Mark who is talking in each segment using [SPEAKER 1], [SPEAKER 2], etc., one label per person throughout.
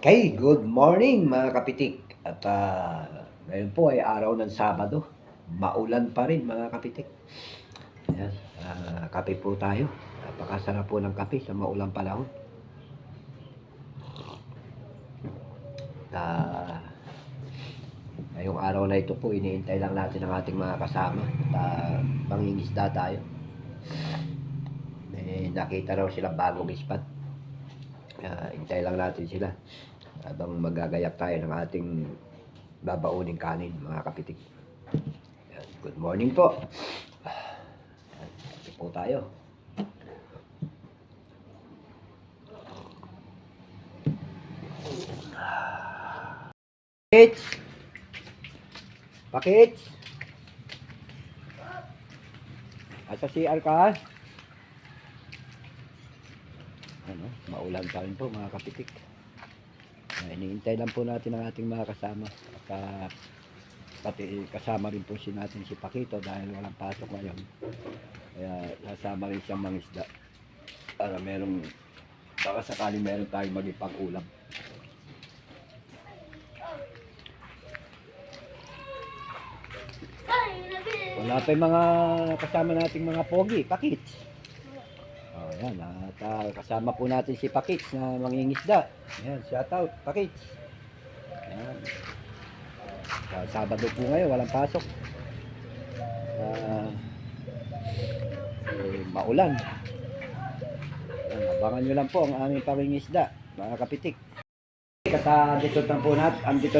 [SPEAKER 1] Okay, good morning mga kapitik. At ngayon po ay araw ng Sabado. Maulan pa rin mga kapitik. Ayan, kape po tayo. Napakasarap po ng kape sa maulang panahon. Ngayong araw na ito po, iniintay lang natin ang ating mga kasama. At mangingisda tayo. May nakita raw silang bagong ispat. Hintay lang natin sila habang magagayak tayo ng ating babauning kanin mga kapitik. Good morning po. Kape po tayo. Pakits! Pakits! Asa si Arka? Ano, maulan pa rin po mga kapitik. Iniintay lang po natin ang ating mga kasama. At pati kasama rin po natin si Pakito dahil walang pasok ngayon. Kaya kasama rin siyang mangisda. Para baka sakali meron tayong maging pang-ulam. Wala pa yung mga kasama nating mga pogi, Pakits. Ayan, at kasama po natin si Pakits na mangingisda. Ayan, shout out, Pakits. Ayan. Sabado po ngayon, walang pasok. Maulan. Ayan, abangan nyo lang po ang aming pangingisda, mga kapitik. Andito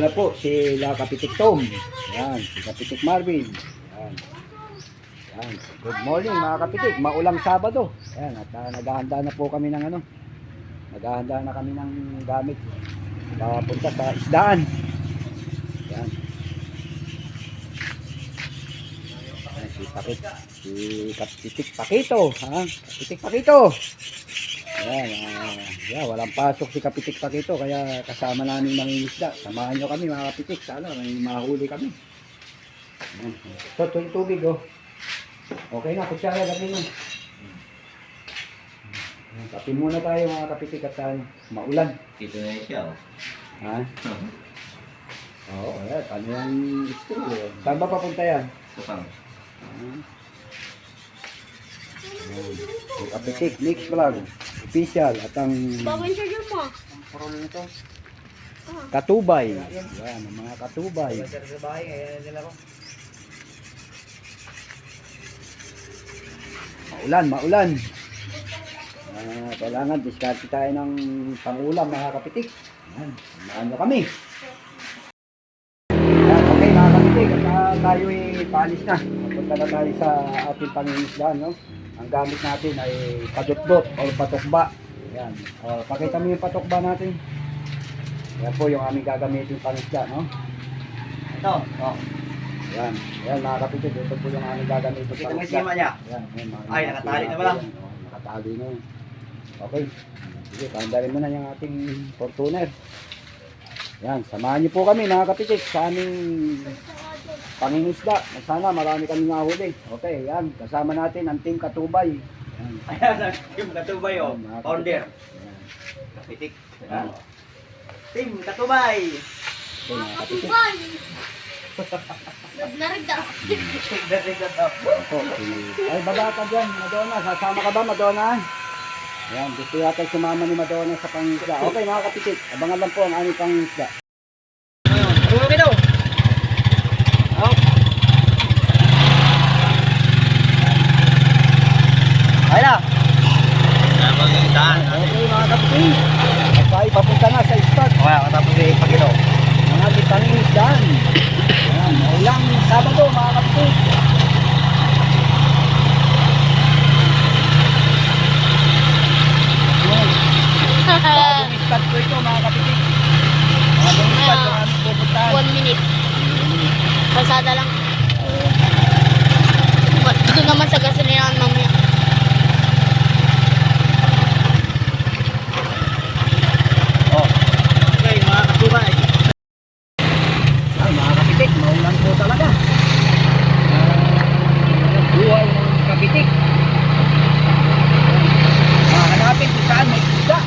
[SPEAKER 1] na po si Kapitik Tom. Ayan, si Kapitik Marvin. Ayan. Ayan. Good morning mga kapitik, maulang Sabado. Ayan, at naghahanda na po kami ng naghahanda na kami ng gamit papunta sa isdaan. Ayan. Ayan, si Kapitik Pakito, ha? Kapitik Pakito. Ayan, walang pasok si Kapitik Pakito kaya kasama namin mangingisda. Samahan nyo kami mga kapitik, sana may mahuli kami. Ayan. So, yung tubig oh. Okay na, kutsara gabi na. Kape muna tayo mga kapitik at maulan.
[SPEAKER 2] Dito na siya.
[SPEAKER 1] Ha? Oo, ayan. Ano yung istro? Saan ba papunta yan?
[SPEAKER 2] Kusang.
[SPEAKER 1] Kapitik, mix vlog. Official at ang
[SPEAKER 3] Bawal siya dyan mo.
[SPEAKER 1] katubay. Yan, ang mga katubay. Maulan. Kailangan diskarte tayo ng pangulam mga kapitik. Ayan, samahan nyo kami. Ayan, okay mga kapitik, at tayo ay paalis na. Punta na tayo sa ating pangingisdaan, no? Ang gamit natin ay padot-dot o patokba. Ayan, pakita mo yung patokba natin. Ayan po yung aming gagamitin pangisda, no?
[SPEAKER 2] Ito. Oh.
[SPEAKER 1] Ayan mga kapitik, ito po yung aming gagamitin
[SPEAKER 2] Kita mo yung sima niya.
[SPEAKER 1] Ayan,
[SPEAKER 2] Ay, nakatali na pala.
[SPEAKER 1] Nakatali na yun. Okay. Sige, paandarin mo na yung ating Fortuner. Yan, samahan niyo po kami mga kapitik sa aming pangingisda. Sana marami kami nahuli. Okay, yan. Kasama natin ang Team Katubay. Yan.
[SPEAKER 2] Ayan, yung katubay oh.
[SPEAKER 1] Yan, mga
[SPEAKER 2] Founder.
[SPEAKER 1] Yan.
[SPEAKER 2] Kapitik.
[SPEAKER 1] Yan.
[SPEAKER 2] Team katubay.
[SPEAKER 1] Okay, mga kapitik.
[SPEAKER 3] Naragda.
[SPEAKER 1] Opo, ay, baba ka dyan, Madonna. Sasama ka ba, Madonna? Yan, gusto yata sumama ni Madonna sa pangisda. Okay, mga kapitik. Abangan lang po ang aming pangisda.
[SPEAKER 2] Okay daw.
[SPEAKER 1] Ay na!
[SPEAKER 2] Okay.
[SPEAKER 1] Okay mga kapitik. At tayo papunta na sa spot.
[SPEAKER 2] Okay, katapos yung pagkino.
[SPEAKER 1] Ang ating pangingisdaan. Yan, maulang Sabado mga kapitik. Bagong spot ko ito mga kapitik. Bagong spot yung aming pupuntahan.
[SPEAKER 3] 1 minute. Pasada lang. Doon naman sa gasolinahan mamaya.
[SPEAKER 2] Okay, mga katubay.
[SPEAKER 1] Ay, mga kapitik, maulan po talaga. Buhay ng kapitik. Hanapin kung saan may isda.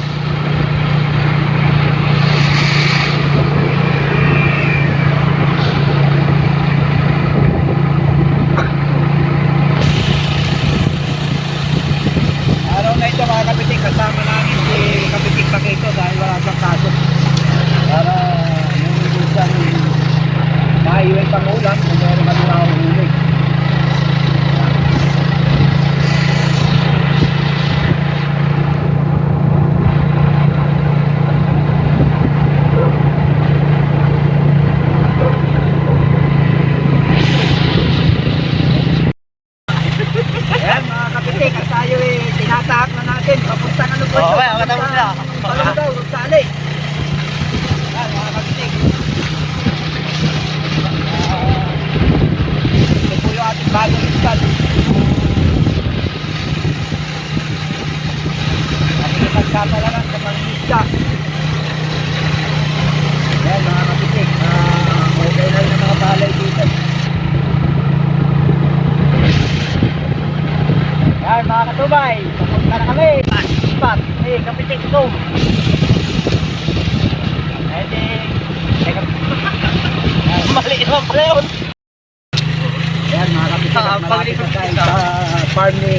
[SPEAKER 1] tayo yung pangulam kung meron kami mahuhuli. Ayan mga kapitik, at tayo tinatahak na natin. Papunta na lubos.
[SPEAKER 2] Oo, okay, tapos na.
[SPEAKER 1] Palanggaw, Rosales. Ayan mga kapitik. Ito po yung ating bagong iskan. Ating nagsama na lang sa pangisda. Ayan mga kapitik, okay na yung mga palay dito. Yan mga katubay, papunta na kami. Spot, kapitik ito. Mali naman pala yun. Yan mga kapitik, malapit na tayo sa farm ni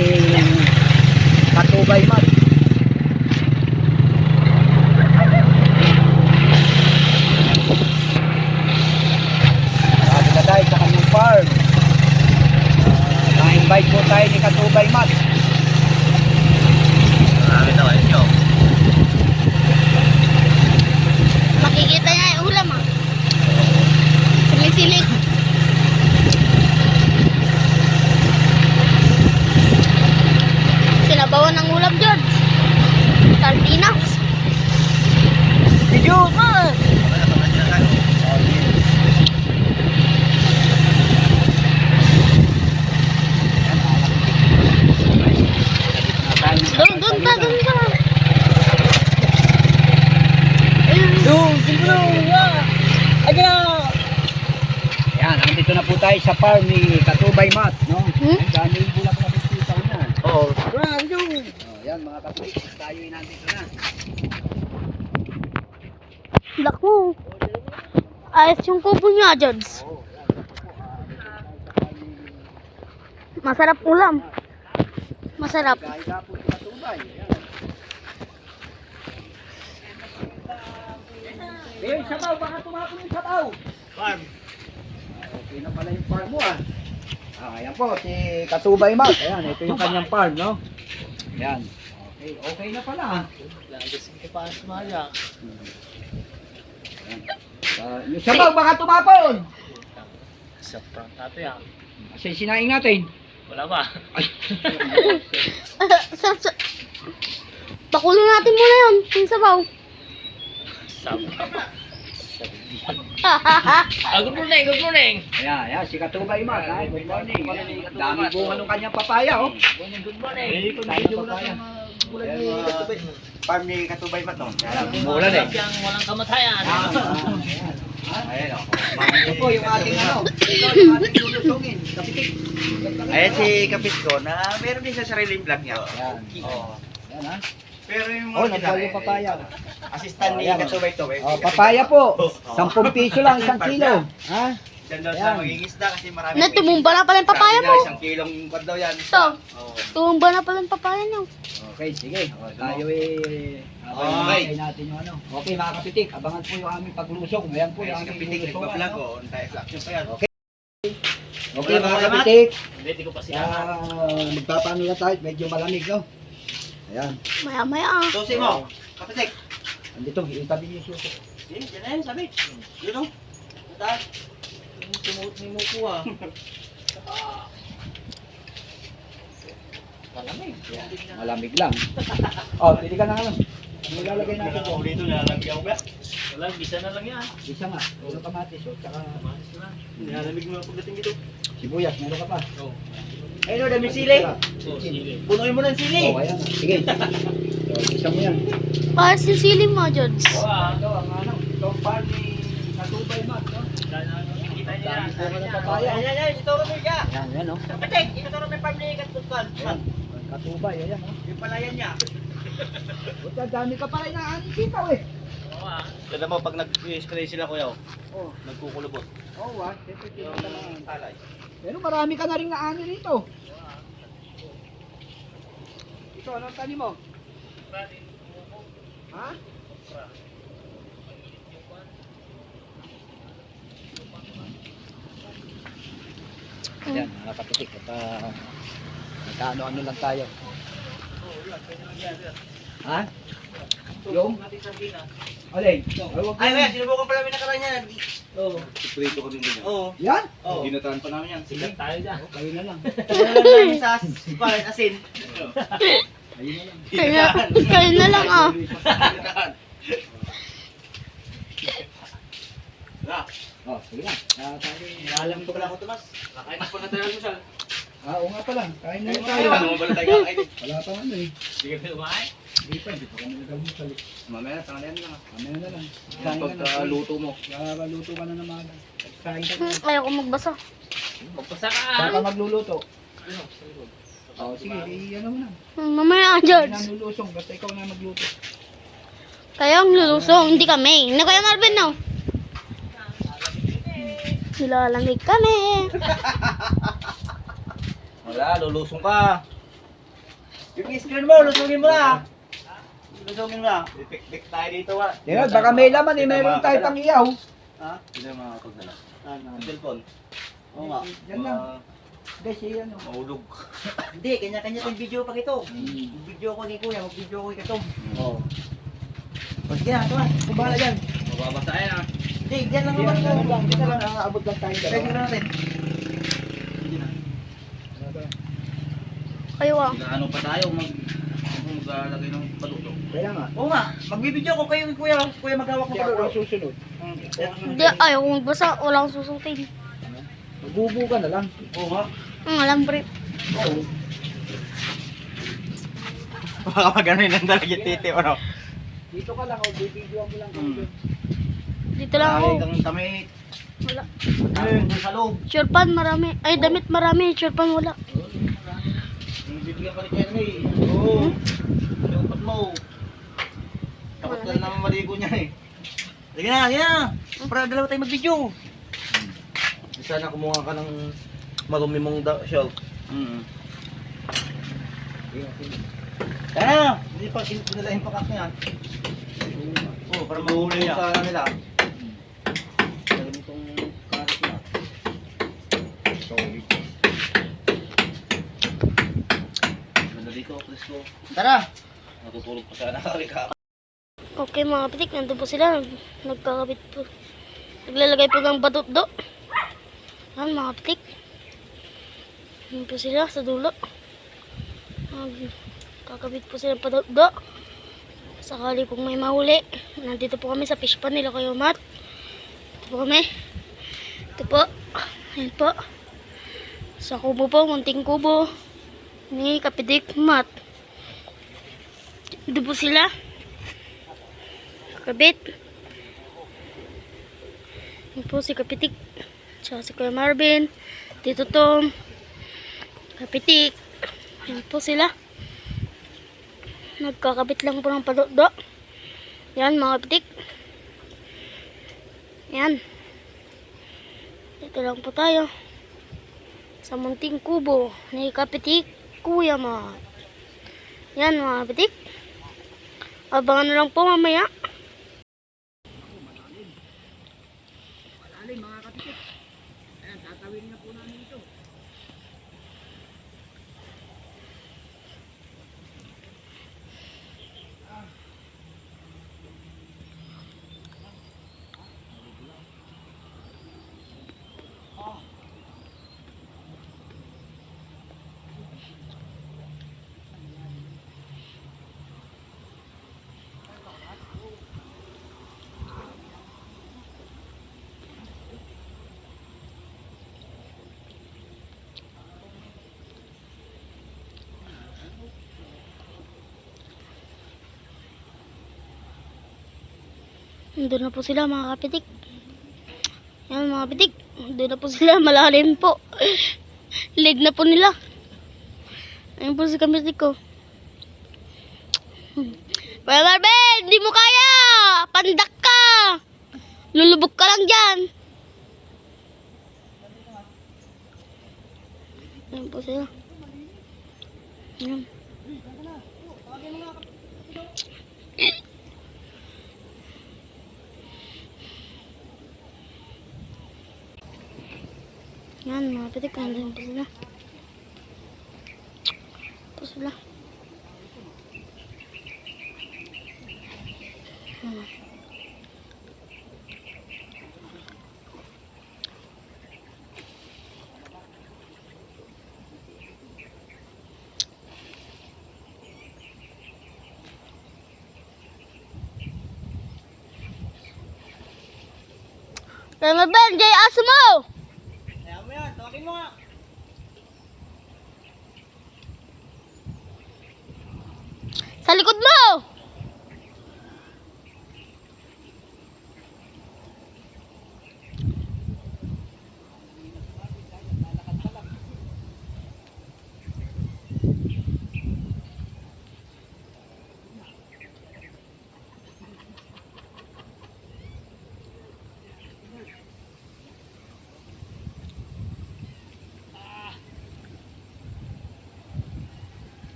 [SPEAKER 1] Katubay Mat. Malapit na tayo sa kanyang farm. Na-invite po tayo ni Katubay Mat.
[SPEAKER 2] Marami na kayo.
[SPEAKER 3] Makikita niya yung ulam ah. Sumisilik. Sinabawan ng ulam, George. Sardinas.
[SPEAKER 1] Video man!
[SPEAKER 3] Doon ka. Ayun.
[SPEAKER 1] Yan, nandito na po tayo sa farm ni Katubay Mat, no?
[SPEAKER 3] Hmm?
[SPEAKER 1] Ang dami yung bulak na bisita na.
[SPEAKER 2] Oo.
[SPEAKER 1] Yan mga kapatid, tayo nandito na.
[SPEAKER 3] Naku. Ayos yung kubo niya, George. Masarap ulam. Masarap.
[SPEAKER 1] Dahil na po si Katubay. Yan. Sabaw, baka tumapon yung sabaw.
[SPEAKER 2] Farm.
[SPEAKER 1] Okay na pala yung farm mo ah. Ayan po, si Katubay Mat. Ayan, ito yung kanyang farm, no? Ayan. Okay, okay na pala ah.
[SPEAKER 2] Lagas ko pa sa maya.
[SPEAKER 1] Yung sabaw, baka tumapon.
[SPEAKER 2] Sa prank natin yan.
[SPEAKER 1] Kasi sinaing natin.
[SPEAKER 2] Wala ba?
[SPEAKER 3] Pakulo natin muna yun. Yung sabaw.
[SPEAKER 2] Good morning.
[SPEAKER 1] Ayan, ayan, si Katubay Mat. Ay, good morning. Dami bunga ng kanyang papaya, oh.
[SPEAKER 2] Good morning.
[SPEAKER 1] Tayo papaya.
[SPEAKER 2] Farm ni Katubay Mat, no?
[SPEAKER 1] Umulan eh.
[SPEAKER 2] Walang kamatayan.
[SPEAKER 1] Ayan, oh. Ito po yung ating ano. Ito yung ating lulusungin. Kapitik.
[SPEAKER 2] Ayan si Kapit ko na meron din sa sariling vlog niya.
[SPEAKER 1] Ayan.
[SPEAKER 2] Oo.
[SPEAKER 1] Ayan, ha.
[SPEAKER 2] Pero yung
[SPEAKER 1] Oh, nagbawa yung papaya.
[SPEAKER 2] assistant ni
[SPEAKER 1] Ayan.
[SPEAKER 2] Katubay to.
[SPEAKER 1] Oh, papaya po. 10 piso lang, 1 kilo. Ha?
[SPEAKER 2] Diyan daw
[SPEAKER 1] Ayan.
[SPEAKER 2] sa mangingisda kasi marami.
[SPEAKER 3] Na, tumumba na pala yung papaya
[SPEAKER 2] Sabi
[SPEAKER 3] mo.
[SPEAKER 2] niya, 1 kilong kwad daw yan.
[SPEAKER 3] Ito.
[SPEAKER 2] Oo.
[SPEAKER 3] Tumumba na pala yung papaya niyo.
[SPEAKER 1] Okay, sige. O, tayo abangan natin yung ano. Okay, mga kapitik, abangan po yung aming paglusok. Ayan po yung
[SPEAKER 2] Ayan si
[SPEAKER 1] aming
[SPEAKER 2] Kapitik
[SPEAKER 1] lulusok.
[SPEAKER 2] nagpa-vlog ko. Anti-flaction pa yan.
[SPEAKER 1] Okay, mga kapitik.
[SPEAKER 2] Hindi ko pa
[SPEAKER 1] Magpapano na tayo. Medyo malamig, no? Ayan.
[SPEAKER 3] Maya-maya ah.
[SPEAKER 2] Susi mo. Kapitik.
[SPEAKER 1] Andito, itabi niyo yung suso.
[SPEAKER 2] Diyan na yun, sabi. Yun o. Mataas. Tumuot ni Muko ah. Malamig.
[SPEAKER 1] Malamig lang. Oh, pili ka na ano. Ano lalagay natin po?
[SPEAKER 2] Dito nalalagyan ko ba? Wala, bisa na lang yan.
[SPEAKER 1] Isa nga. Meron kamatis, oh. Tsaka
[SPEAKER 2] Nilalamig mo pagdating dito.
[SPEAKER 1] sibuyas. Meron ka pa.
[SPEAKER 2] Oo.
[SPEAKER 1] Ayun, dami sili.
[SPEAKER 2] Sige. Punuin mo ng sili.
[SPEAKER 1] Oh, ayan. Sige. So, isa mo yan.
[SPEAKER 3] Para sisilim mo, George.
[SPEAKER 2] Oo ah.
[SPEAKER 1] Ito, ang ano. Ito, farm ni Katubay Mat, no?
[SPEAKER 2] Kita niya yan.
[SPEAKER 1] Dami po ng papaya.
[SPEAKER 2] Ayan, ayan. Ituro mo siya.
[SPEAKER 1] Ayan, ayan, oh.
[SPEAKER 2] Kapitik, ituro mo yung farm ni Katubay.
[SPEAKER 1] Ayan. Katubay, ayan, oh.
[SPEAKER 2] Yung palayan niya.
[SPEAKER 1] Buta, dami ka pala inaanin sitaw, eh.
[SPEAKER 2] Oo ah. Ganda mo pag nag-spray sila kuya.
[SPEAKER 1] Oh,
[SPEAKER 2] Nagkukulubot.
[SPEAKER 1] oh, ah. Siyempre,
[SPEAKER 2] Yung
[SPEAKER 1] kita lang.
[SPEAKER 2] talay.
[SPEAKER 1] Pero marami ka na rin naani rito. Ito, anong tanim mo? Ha? Yan, mga kapitik. At nagkaano-ano lang tayo. Ha? Yung? Alin?
[SPEAKER 2] Ay, kaya, sinubukan pala namin nakaraan yan. Oo.
[SPEAKER 4] Prito ko din din.
[SPEAKER 2] Oo.
[SPEAKER 1] Yan?
[SPEAKER 2] Oo.
[SPEAKER 4] Ginataan pa namin yan.
[SPEAKER 2] Sigat tayo dyan.
[SPEAKER 1] Kayo na lang.
[SPEAKER 2] Kaya namin sa palit asin.
[SPEAKER 1] Kayo na lang.
[SPEAKER 3] Kayo na lang ah.
[SPEAKER 1] Oh, sige na. Tayo.
[SPEAKER 2] Alam ko pala ako, Tomas. Nakain na po na tayo almusal.
[SPEAKER 1] Oo nga pala. Kain na lang
[SPEAKER 4] Tayo,
[SPEAKER 1] tayo.
[SPEAKER 4] ano mo pala tayo kakainin?
[SPEAKER 1] Wala pa ano eh.
[SPEAKER 2] Hindi ka kumain?
[SPEAKER 1] Hindi pa, hindi pa kami nag-almusal.
[SPEAKER 4] Mamaya, tangalan na.
[SPEAKER 1] Mamaya na lang. Kain ka na.
[SPEAKER 4] Pagkaluto mo.
[SPEAKER 1] Luto ka na naman. Kain ka na.
[SPEAKER 3] Ayaw ko magbasa.
[SPEAKER 2] Magpasa ka.
[SPEAKER 1] Saan ka magluluto? Oh, sige, ano mo na.
[SPEAKER 3] Mamaya,
[SPEAKER 1] Hindi
[SPEAKER 3] George.
[SPEAKER 1] na lulusong, basta ikaw na magluto.
[SPEAKER 3] Kayo ang lulusong, hindi kami. Na Kuya Marvin, no? Nilalamig kami.
[SPEAKER 4] Wala, lulusong ka.
[SPEAKER 2] Yung screen mo, lusungin mo na. Lusungin mo na.
[SPEAKER 4] Ipik-pik tayo dito ha.
[SPEAKER 1] Tingnan, baka may laman eh, mayroon tayo pang iyaw.
[SPEAKER 2] Ha?
[SPEAKER 4] Hindi na makakagdala.
[SPEAKER 2] Ano?
[SPEAKER 4] Ang cellphone.
[SPEAKER 2] Oo nga.
[SPEAKER 1] Yan lang. Guys, yan o.
[SPEAKER 4] Mahulog.
[SPEAKER 2] Hindi, kanya-kanya itong video pa ito. Mag-video ko ni Kuya, mag-video ko kay Tom.
[SPEAKER 1] Oo.
[SPEAKER 2] O sige na, Tomas. Kumbala dyan.
[SPEAKER 4] Mababasa yan ha.
[SPEAKER 2] Hindi, dyan lang naman
[SPEAKER 1] Yan
[SPEAKER 2] ito.
[SPEAKER 1] lang, dito lang, nakaabot lang tayo.
[SPEAKER 2] Pwede na natin.
[SPEAKER 3] Kayo ah.
[SPEAKER 4] Ano pa tayo maglalagay ng paluto.
[SPEAKER 1] Kaya nga.
[SPEAKER 2] Oo nga, magbibideo ko kayo Kuya. Kuya maghawak ng
[SPEAKER 1] Hindi ako
[SPEAKER 2] pagkakas.
[SPEAKER 1] ang susunod.
[SPEAKER 3] Hindi, ayaw ko magbasa. Wala akong susutin.
[SPEAKER 1] Magbubu ka na lang.
[SPEAKER 2] Oo nga.
[SPEAKER 3] Alam, brief.
[SPEAKER 1] Oo.
[SPEAKER 4] Baka magano'n ang dalagyan titi ano.
[SPEAKER 1] Dito ka lang, o bibidyoan mo lang.
[SPEAKER 3] Dito lang ako.
[SPEAKER 4] Kang tamit.
[SPEAKER 3] Wala.
[SPEAKER 4] Doon sa loob.
[SPEAKER 3] Shortpan, marami. Ay, damit marami. Shortpan, wala.
[SPEAKER 4] Bibigyan ka rin kayo eh. Oo. Lupat mo. Takot lang naman maligo niya eh.
[SPEAKER 2] Sige na, sige na. Para dalawa tayo mag-video.
[SPEAKER 4] Sana kumuha ka ng marumi mong shelf.
[SPEAKER 2] Tara na.
[SPEAKER 4] Hindi pa pinalahin pa kasi yan.
[SPEAKER 2] Oo, para mahuli niya.
[SPEAKER 4] Sa nila. Ganitong karat na.
[SPEAKER 1] Sorry.
[SPEAKER 4] Ganda dito, Cristo.
[SPEAKER 2] Tara.
[SPEAKER 4] Natutulog pa sana kami ka.
[SPEAKER 3] Okay mga kapitik, nandun po sila. Nagkakabit po. Naglalagay po ng batot-do. Yan mga kapitik. Nandun po sila sa dulo. Kakabit po sila ng batot-do. Sakali kung may mahuli. Nandito po kami sa fish pan nila kayo, Matt. Ito po kami. Ito po. Ayan po. Sa kubo po, munting kubo. Ni Kapitik, Matt. Ito po sila. Kabit. Yan po si Kapitik. Tsaka si Kuya Marvin. Tito Tom. Kapitik. Yan po sila. Nagkakabit lang po ng paludo. Yan mga kapitik. Yan. Dito lang po tayo. Sa munting kubo ni Kapitik Kuya Ma. Yan mga kapitik. Abangan na lang po mamaya.
[SPEAKER 1] Malalim mga kapitik. Ayan, tatawin na po namin ito.
[SPEAKER 3] Doon na po sila mga kapitik. Yan mga kapitik. Doon na po sila. Malalim po. Leg na po nila. Ayun po si kapitik ko. Kuya Marvin, hindi mo kaya. Pandak ka. Lulubog ka lang dyan. Ayun po sila. Ayun. Yan, mga kapitik. Nandun po sila. Ito sila. Kaya Ben, jay aso mo!
[SPEAKER 4] Kaya mo yan, tawagin mo nga.
[SPEAKER 3] Sa likod mo!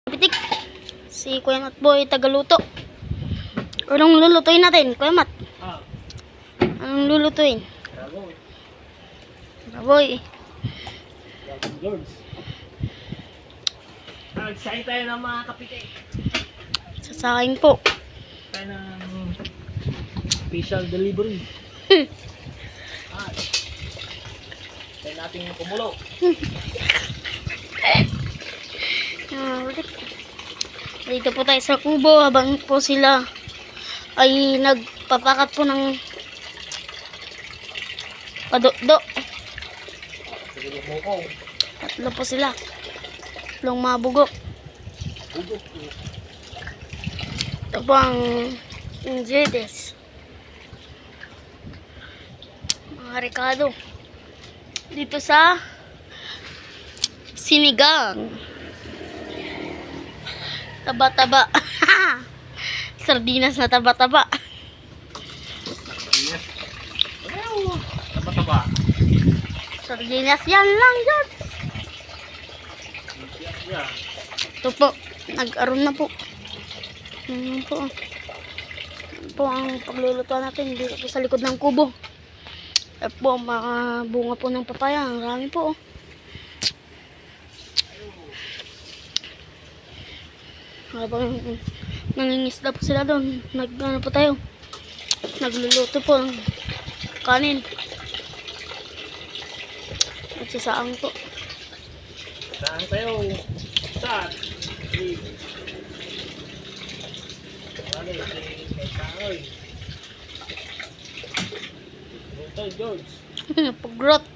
[SPEAKER 3] Kapitik. Si Kuya Mat Boy tagaluto. Anong lulutuin natin, Kuya Mat?
[SPEAKER 4] Ah,
[SPEAKER 3] Anong lulutuin?
[SPEAKER 4] bravo.
[SPEAKER 3] Boy.
[SPEAKER 4] Bravo, Lords. Nag-sign tayo ng mga kapitik.
[SPEAKER 3] Sasakin po.
[SPEAKER 4] Tayo ng special delivery. Ah, tayo natin yung kumulo.
[SPEAKER 3] Dito po tayo sa kubo habang po sila ay nagpapakat po ng padokdo.
[SPEAKER 4] Sige mo ko.
[SPEAKER 3] Tatlo po sila. Tatlong mabugok.
[SPEAKER 4] Bugok.
[SPEAKER 3] Ito po ang ingredients. Mga rekado. Dito sa sinigang. Taba-taba. Sardinas na taba-taba.
[SPEAKER 4] Taba-taba.
[SPEAKER 3] Sardinas yan lang dyan.
[SPEAKER 4] Yeah.
[SPEAKER 3] Ito po. Nag-aron na po. Yan po. Yan po ang pagluluto natin dito po sa likod ng kubo. At po, mga bunga po ng papaya. Ang rami po. Habang nangingisda po sila doon, ano po tayo, nagluluto po ng kanin. Nagsasaang po.
[SPEAKER 4] Saan tayo? Saan? Ano yung may kaoy? Ito, George.
[SPEAKER 3] Pagrot.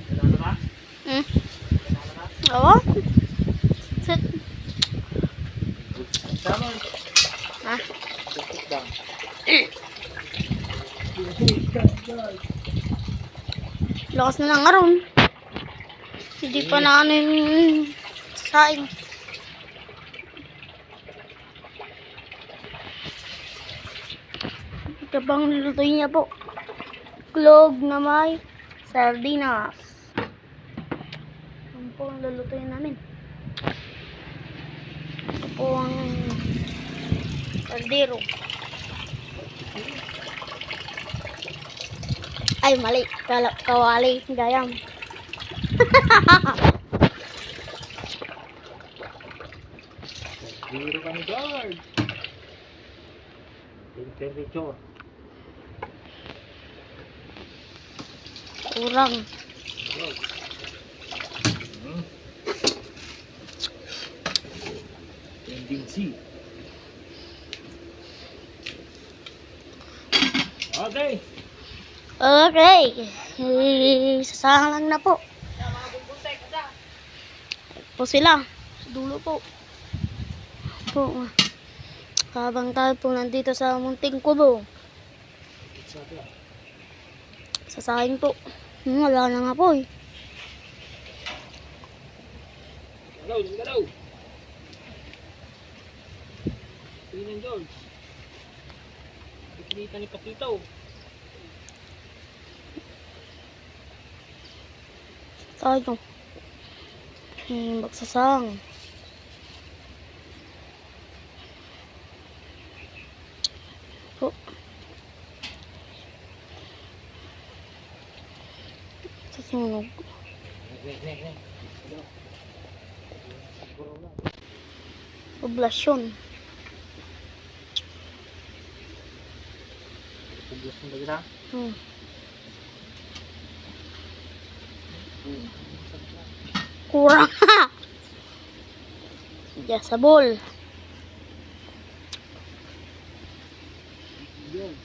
[SPEAKER 4] Kailangan ba? Kailangan ba?
[SPEAKER 3] Oo. Sit.
[SPEAKER 4] Sama.
[SPEAKER 3] Ha?
[SPEAKER 4] Tuktok lang.
[SPEAKER 3] Lakas na lang aron. Hindi pa na ano yung saing. Ito bang nilutuin niya po? Klog na may sardinas. Yan po ang lulutuin namin. Ito po ang kaldero. Ay, mali. Kawali. Gayam.
[SPEAKER 4] Biro ka ni George. Temperature.
[SPEAKER 3] Kurang.
[SPEAKER 4] Tendency. Okay.
[SPEAKER 3] Okay. Sasahang lang na po. po sila. Sa dulo po. Po. Habang tayo po nandito sa munting kubo. Sasahin po. Wala na nga po eh.
[SPEAKER 2] Galaw. Tingnan George. Ikita ni Pakito.
[SPEAKER 3] Tayo. Magsasang. Po. Susunog. Poblasyon.
[SPEAKER 2] Poblasyon ba kita?
[SPEAKER 3] Hmm. Kurang ha! Jasabol. Yan.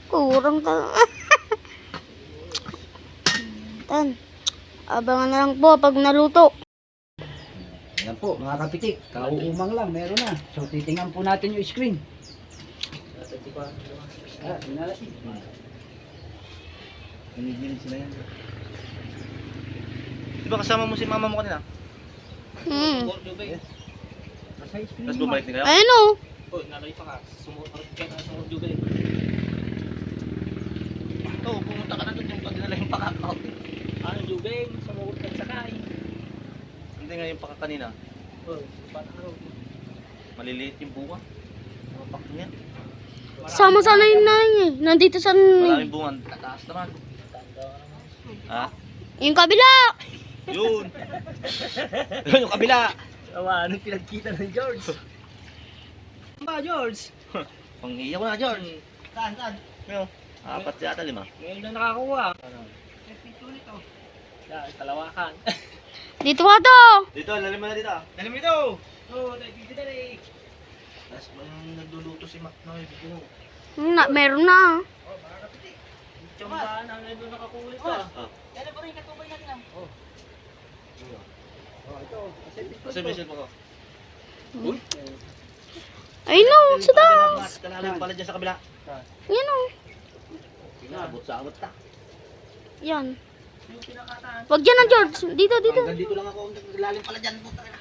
[SPEAKER 3] Kurang talaga. Tan. Abangan na lang po pag naluto.
[SPEAKER 1] Yan po, mga kapitik. Kauumang lang, meron na. So, titingnan po natin yung screen. Pinalasin.
[SPEAKER 4] Nanigilin sila yan. Di ba kasama mo si mama mo kanina?
[SPEAKER 1] Nasa screen.
[SPEAKER 4] Tapos bumalik din kayo?
[SPEAKER 3] Ayun o.
[SPEAKER 2] Oh, nalay pa ka. Sumuot ka na sa Jubel.
[SPEAKER 4] Oo, pumunta ka na doon yung pagdala yung pakakaw.
[SPEAKER 2] Ano Jubel? Sumuot ka sakay.
[SPEAKER 4] Hindi nga yung paka kanina.
[SPEAKER 2] Oh, paano araw?
[SPEAKER 4] Maliliit yung bunga. Mga pak niya.
[SPEAKER 3] Sama sana yung nanay niya eh. Nandito sa...
[SPEAKER 4] Maraming bunga. Tataas naman. Ha?
[SPEAKER 3] Yung kabila.
[SPEAKER 4] Yun! Yun yung kabila!
[SPEAKER 2] Tawa, anong pinagkita ng George? Ano ba, George?
[SPEAKER 4] Pang-iyak ko na, George.
[SPEAKER 2] Saan?
[SPEAKER 4] Yung, 4 yata 5.
[SPEAKER 2] Ngayon lang nakakuha. Pito nito. Yan, talawakan.
[SPEAKER 3] Dito ka to.
[SPEAKER 4] Dito, lalim mo na dito.
[SPEAKER 2] Dalim ito! Oo, dito na eh.
[SPEAKER 4] Tapos nagluluto si Mac na yung
[SPEAKER 3] Meron na.
[SPEAKER 2] Oh, baka kapitik. Tiyambahan ang nandun nakakulit ka. Kailan pa rin katubay natin ang... Oh.
[SPEAKER 4] Kasi may silpa ko.
[SPEAKER 3] Ay no, sa taas.
[SPEAKER 4] Kalalim pala dyan sa kabila.
[SPEAKER 3] Yan o.
[SPEAKER 4] Pinabot sa abot ta.
[SPEAKER 3] Yan.
[SPEAKER 2] Yung pinakataan.
[SPEAKER 3] Wag dyan na George. Dito.
[SPEAKER 4] Hanggang dito lang ako. Lalim pala dyan. Puta na.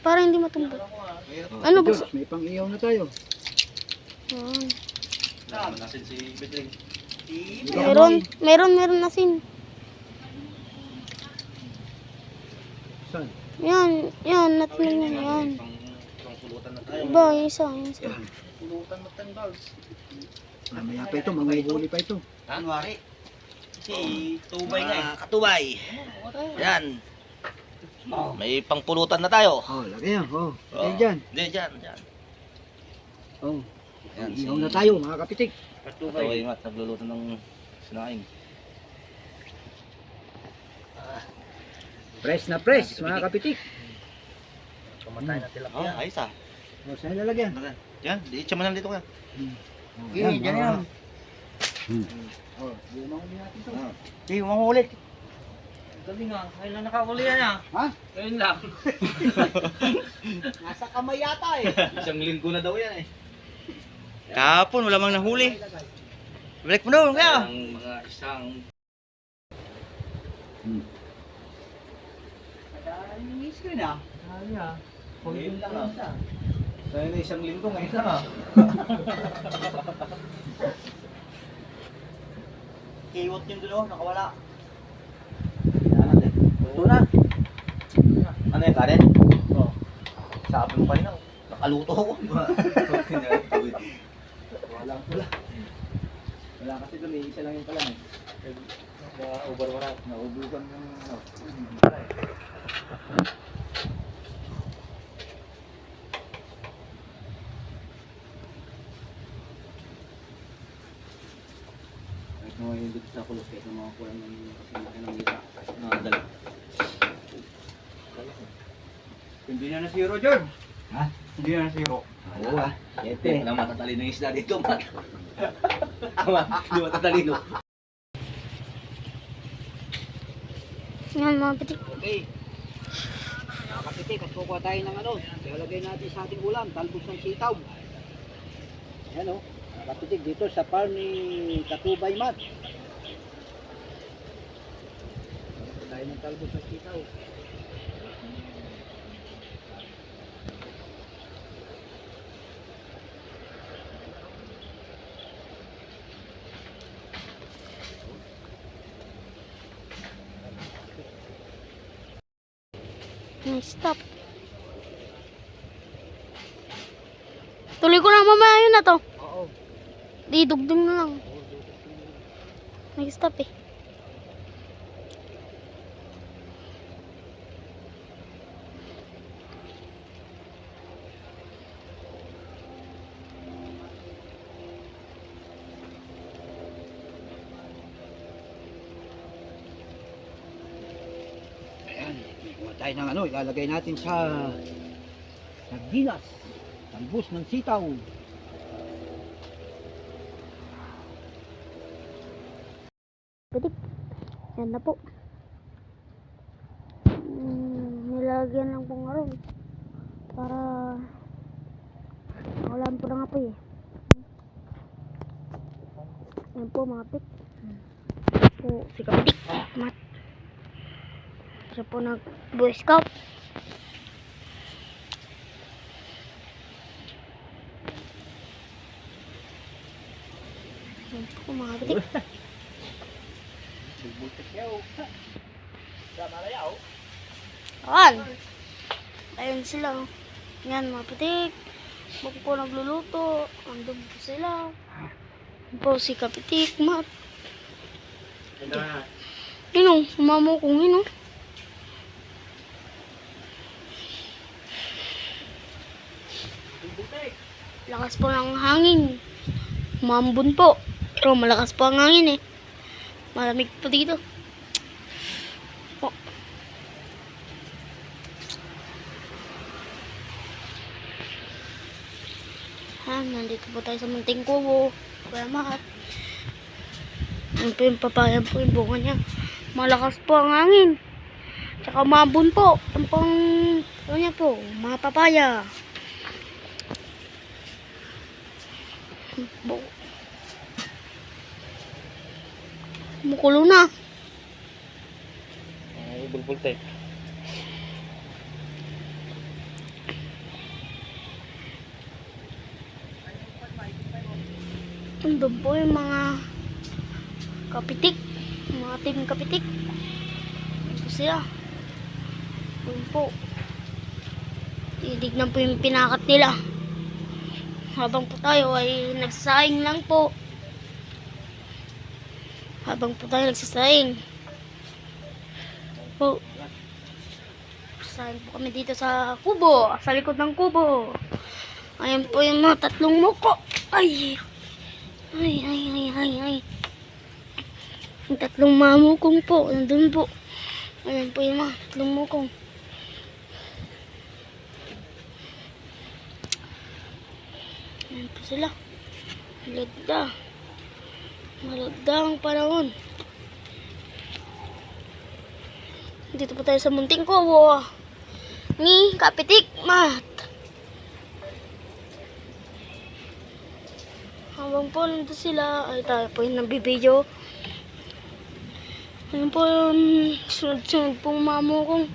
[SPEAKER 3] Para hindi matumba.
[SPEAKER 4] Mahirap.
[SPEAKER 3] Ano ba?
[SPEAKER 1] May pang-iyaw na tayo.
[SPEAKER 3] Yan.
[SPEAKER 4] Naman natin si Bedring.
[SPEAKER 3] Meron asin.
[SPEAKER 1] Saan?
[SPEAKER 3] Yan, natin yan.
[SPEAKER 4] Pang pulutan na tayo.
[SPEAKER 3] Iba, isa.
[SPEAKER 2] Pulutan mo tan George.
[SPEAKER 1] Mamaya pa ito, manguhuli pa ito.
[SPEAKER 4] January. Si Tubay nga eh. Katubay. Yan. May pangpulutan na tayo.
[SPEAKER 1] Oh, laki yan. Oh, ayun dyan.
[SPEAKER 4] Hindi, dyan.
[SPEAKER 1] Oh,
[SPEAKER 4] Yan,
[SPEAKER 1] iyaw na tayo, mga kapitik.
[SPEAKER 4] Katubay nga, nagluluto ng sinaing.
[SPEAKER 1] Press na press, mga kapitik.
[SPEAKER 2] Kamatay na tilapia.
[SPEAKER 4] Ayos ah.
[SPEAKER 1] Oh, saan lalagyan?
[SPEAKER 4] Yan, di itcha mo lang dito kaya.
[SPEAKER 1] Oh,
[SPEAKER 2] Dyan yan.
[SPEAKER 1] Oh, di mahuli natin ito.
[SPEAKER 2] Di, mangulit. Gabi nga, ngayon lang nakakuli yan ah.
[SPEAKER 1] Ha?
[SPEAKER 2] Ngayon lang.
[SPEAKER 1] Nasa kamay yata eh.
[SPEAKER 4] Isang linggo na daw yan eh.
[SPEAKER 2] Kahapon, wala mang nahuli. Balik mo doon kaya.
[SPEAKER 4] Ang mga isang...
[SPEAKER 1] Miss ko na.
[SPEAKER 2] Ano ah.
[SPEAKER 4] Ngayon lang ah. Dahil na isang linggo ngayon lang ah.
[SPEAKER 2] Kiwot yung dulo, nakawala.
[SPEAKER 4] Ito na. Ano yung kanin? Oo. Sabi mo kanina, nakaluto ako.
[SPEAKER 1] Walang pula. Wala kasi doon, isa lang yung pala eh.
[SPEAKER 4] Na-overwarat.
[SPEAKER 1] Naubugan yung ano. Kahit mga yung dito sa kulot, kahit mga kulang ng kasinaki ng gita.
[SPEAKER 4] Nakadala.
[SPEAKER 2] Hindi na na-zero, George.
[SPEAKER 1] Ha?
[SPEAKER 2] Hindi na na-zero.
[SPEAKER 1] Oo ah.
[SPEAKER 4] Hindi na matatalino yung isda dito, man. Hindi matatalino.
[SPEAKER 3] Yan mga kapitik.
[SPEAKER 1] Okay. Mga kapitik, at kukuha tayo ng ano. Ilalagay natin sa ating ulam, talbos ng sitaw. Ayan o. Mga kapitik, dito sa farm ni Katubay Mat. Tayo ng talbos ng sitaw.
[SPEAKER 3] Stop. Tuloy ko lang mamaya yun na to.
[SPEAKER 1] Oo.
[SPEAKER 3] Di, dugdong na lang. Nag-stop eh.
[SPEAKER 1] Ayan. Kuha tayo ng ano. Ilalagay natin sa sardinas. Talbos ng sitaw.
[SPEAKER 3] Kapitik. Yan na po. Nilagyan lang po nga ron. Para wala po na nga po eh. Yan po mga pik. Po si Kapitik. Mat. Siya po nag-boy scout. Yan po mga kapitik. Ayan. Ayun sila. Yan mga kapitik. Bako po nagluluto. Andun po sila. Yan po si Kapitik. Mat. Yun o. Mamo kong yun o. Lakas po ng hangin. Umambon po. Pero malakas po ang hangin eh. Malamig po dito. Po. Nandito po tayo sa munting kubo. Kaya mahat. Yan po yung papaya po yung bunga niya. Malakas po ang hangin. Tsaka umambon po. Ang pang ano niya po. Mga papaya. Mukulo na.
[SPEAKER 4] Bulbul tayo.
[SPEAKER 3] Andun po yung mga kapitik. Mga team kapitik. Ito sila. Andun po. Titignan po yung pinakat nila. Habang po tayo ay nagsasaing lang po. Habang po tayo nagsasaing. Po. Nagsasaing po kami dito sa kubo. Sa likod ng kubo. Ayan po yung mga tatlong muko. Ay. Ay, ay, ay, ay, ay. Yung tatlong mamukong po. Nandun po. Ayan po yung mga tatlong mukong. Ayan po sila. Malagda. Malagda ang panahon. Dito po tayo sa munting kubo ni Kapitik Mat. Habang po nandito sila, ay tayo po yung nabibideo. Ayun po yung sunod-sunod pong mamo kong.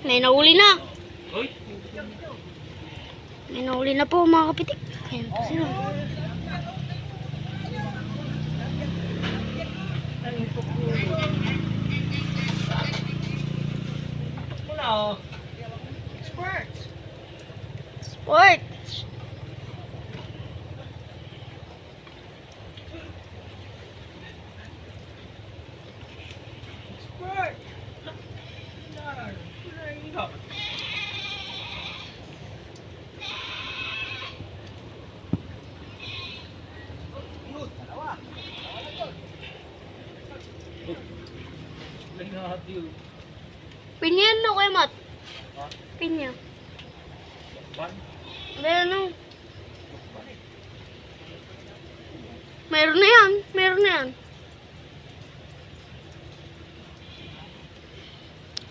[SPEAKER 3] May nahuli na. May nahuli na po mga kapitik. Ayun po sila. Sport. Pinya no kay Mat. Pinya. Ano? Meron na yan. Meron na yan.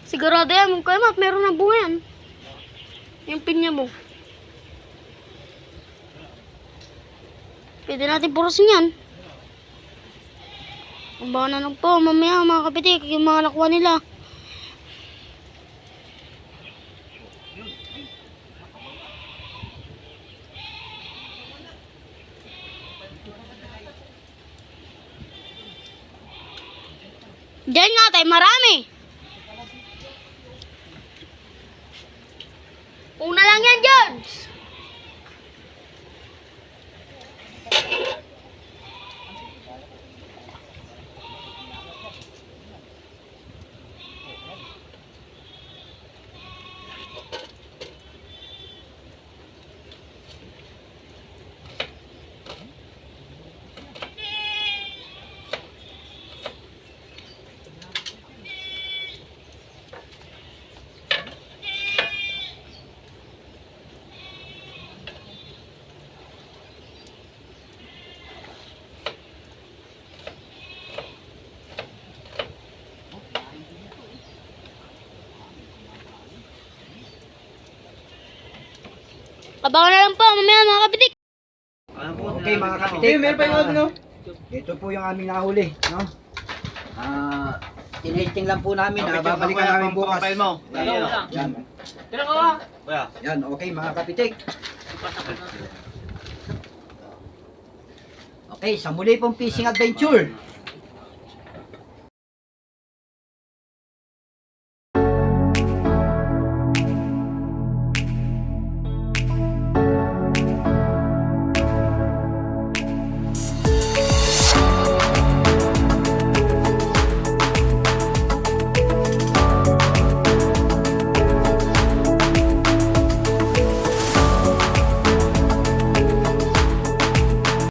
[SPEAKER 3] Sigurado yan. Mung kayo mat, meron na bunga yan. Yung pinya mo. Pwede natin purusin yan. Ang baka na lang po. Mamaya mga kapitik. Yung mga nakuha nila. Diyan nga tayo, marami. Una lang yan, George. Abangan na lang po, mamaya mga kapitik.
[SPEAKER 1] Okay mga kapitik.
[SPEAKER 4] Meron pa yung ano, no?
[SPEAKER 1] Ito po yung aming nahuli, no? Tinitting lang po namin, babalikan namin bukas.
[SPEAKER 4] Kapal mo.
[SPEAKER 1] Yan.
[SPEAKER 2] Tira ka ba?
[SPEAKER 4] Kuya.
[SPEAKER 1] Yan, okay mga kapitik. Okay, sa muli pong fishing adventure.